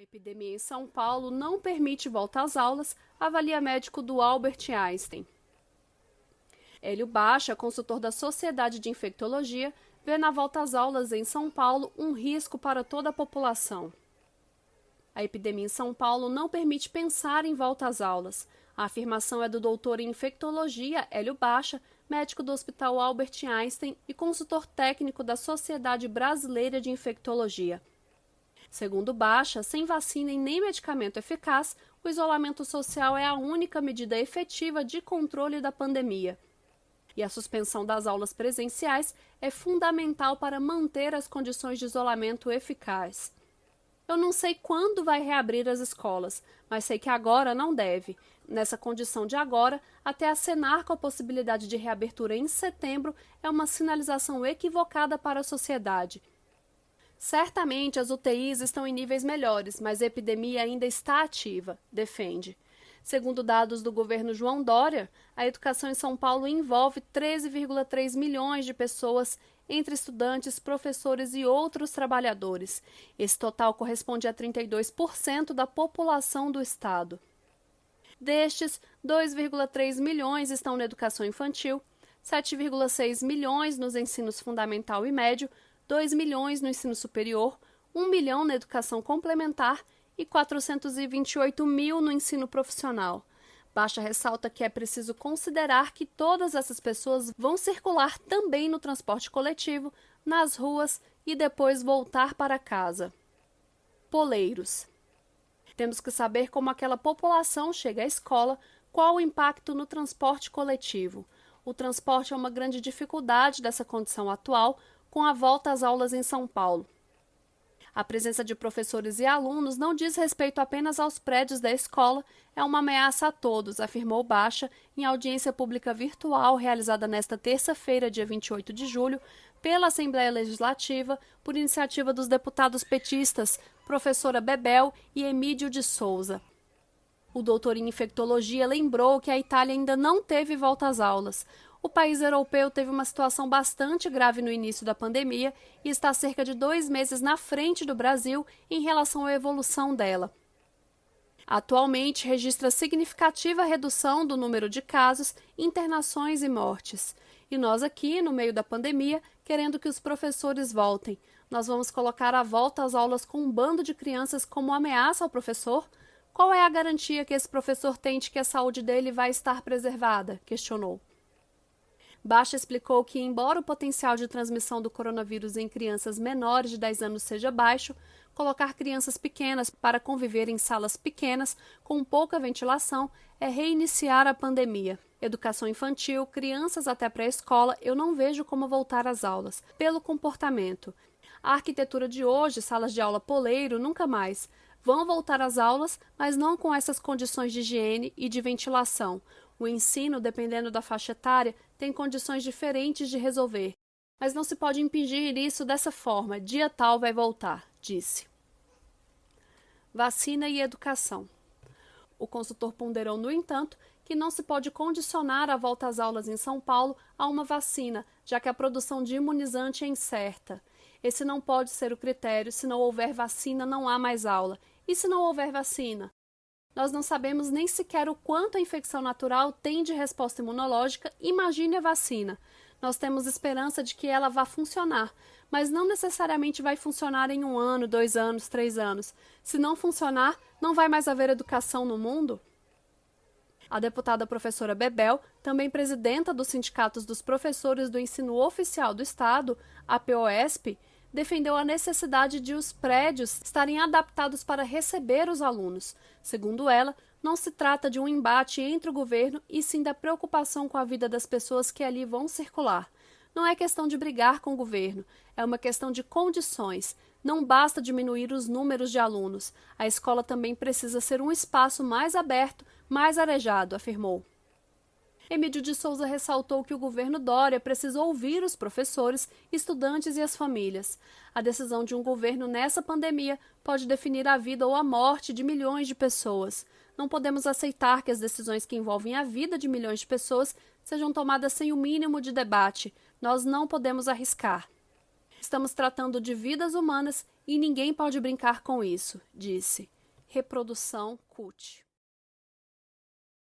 Epidemia em São Paulo não permite volta às aulas, avalia médico do Albert Einstein. Hélio Baixa, consultor da Sociedade de Infectologia, vê na volta às aulas em São Paulo um risco para toda a população. A epidemia em São Paulo não permite pensar em volta às aulas. A afirmação é do doutor em infectologia Hélio Baixa, médico do Hospital Albert Einstein e consultor técnico da Sociedade Brasileira de Infectologia. Segundo Baixa, sem vacina e nem medicamento eficaz, o isolamento social é a única medida efetiva de controle da pandemia. E a suspensão das aulas presenciais é fundamental para manter as condições de isolamento eficazes. Eu não sei quando vai reabrir as escolas, mas sei que agora não deve. Nessa condição de agora, até acenar com a possibilidade de reabertura em setembro é uma sinalização equivocada para a sociedade. Certamente as UTIs estão em níveis melhores, mas a epidemia ainda está ativa, defende. Segundo dados do governo João Dória, a educação em São Paulo envolve 13,3 milhões de pessoas, entre estudantes, professores e outros trabalhadores. Esse total corresponde a 32% da população do estado. Destes, 2,3 milhões estão na educação infantil, 7,6 milhões nos ensinos fundamental e médio, 2 milhões no ensino superior, 1 milhão na educação complementar e 428 mil no ensino profissional. Baixa ressalta que é preciso considerar que todas essas pessoas vão circular também no transporte coletivo, nas ruas e depois voltar para casa. Poleiros. Temos que saber como aquela população chega à escola, qual o impacto no transporte coletivo. O transporte é uma grande dificuldade dessa condição atual, com a volta às aulas em São Paulo. A presença de professores e alunos não diz respeito apenas aos prédios da escola, é uma ameaça a todos, afirmou Baixa em audiência pública virtual realizada nesta terça-feira, dia 28 de julho, pela Assembleia Legislativa, por iniciativa dos deputados petistas, professora Bebel e Emídio de Souza. O doutor em infectologia lembrou que a Itália ainda não teve volta às aulas. O país europeu teve uma situação bastante grave no início da pandemia e está cerca de 2 meses na frente do Brasil em relação à evolução dela. Atualmente, registra significativa redução do número de casos, internações e mortes. E nós aqui, no meio da pandemia, querendo que os professores voltem. Nós vamos colocar a volta às aulas com um bando de crianças como ameaça ao professor? Qual é a garantia que esse professor tem de que a saúde dele vai estar preservada? Questionou. Baixa explicou que, embora o potencial de transmissão do coronavírus em crianças menores de 10 anos seja baixo, colocar crianças pequenas para conviver em salas pequenas, com pouca ventilação, é reiniciar a pandemia. Educação infantil, crianças até pré-escola, eu não vejo como voltar às aulas, pelo comportamento. A arquitetura de hoje, salas de aula poleiro, nunca mais. Vão voltar às aulas, mas não com essas condições de higiene e de ventilação. O ensino, dependendo da faixa etária, tem condições diferentes de resolver. Mas não se pode impingir isso dessa forma. Dia tal vai voltar, disse. Vacina e educação. O consultor ponderou, no entanto, que não se pode condicionar a volta às aulas em São Paulo a uma vacina, já que a produção de imunizante é incerta. Esse não pode ser o critério. Se não houver vacina, não há mais aula. E se não houver vacina? Nós não sabemos nem sequer o quanto a infecção natural tem de resposta imunológica, imagine a vacina. Nós temos esperança de que ela vá funcionar, mas não necessariamente vai funcionar em 1 ano, 2 anos, 3 anos. Se não funcionar, não vai mais haver educação no mundo? A deputada professora Bebel, também presidenta dos sindicatos dos professores do ensino oficial do Estado, a POSP, defendeu a necessidade de os prédios estarem adaptados para receber os alunos. Segundo ela, não se trata de um embate entre o governo e sim da preocupação com a vida das pessoas que ali vão circular. Não é questão de brigar com o governo, é uma questão de condições. Não basta diminuir os números de alunos. A escola também precisa ser um espaço mais aberto, mais arejado, afirmou. Emídio de Souza ressaltou que o governo Dória precisa ouvir os professores, estudantes e as famílias. A decisão de um governo nessa pandemia pode definir a vida ou a morte de milhões de pessoas. Não podemos aceitar que as decisões que envolvem a vida de milhões de pessoas sejam tomadas sem o mínimo de debate. Nós não podemos arriscar. Estamos tratando de vidas humanas E ninguém pode brincar com isso, disse. Reprodução CUT.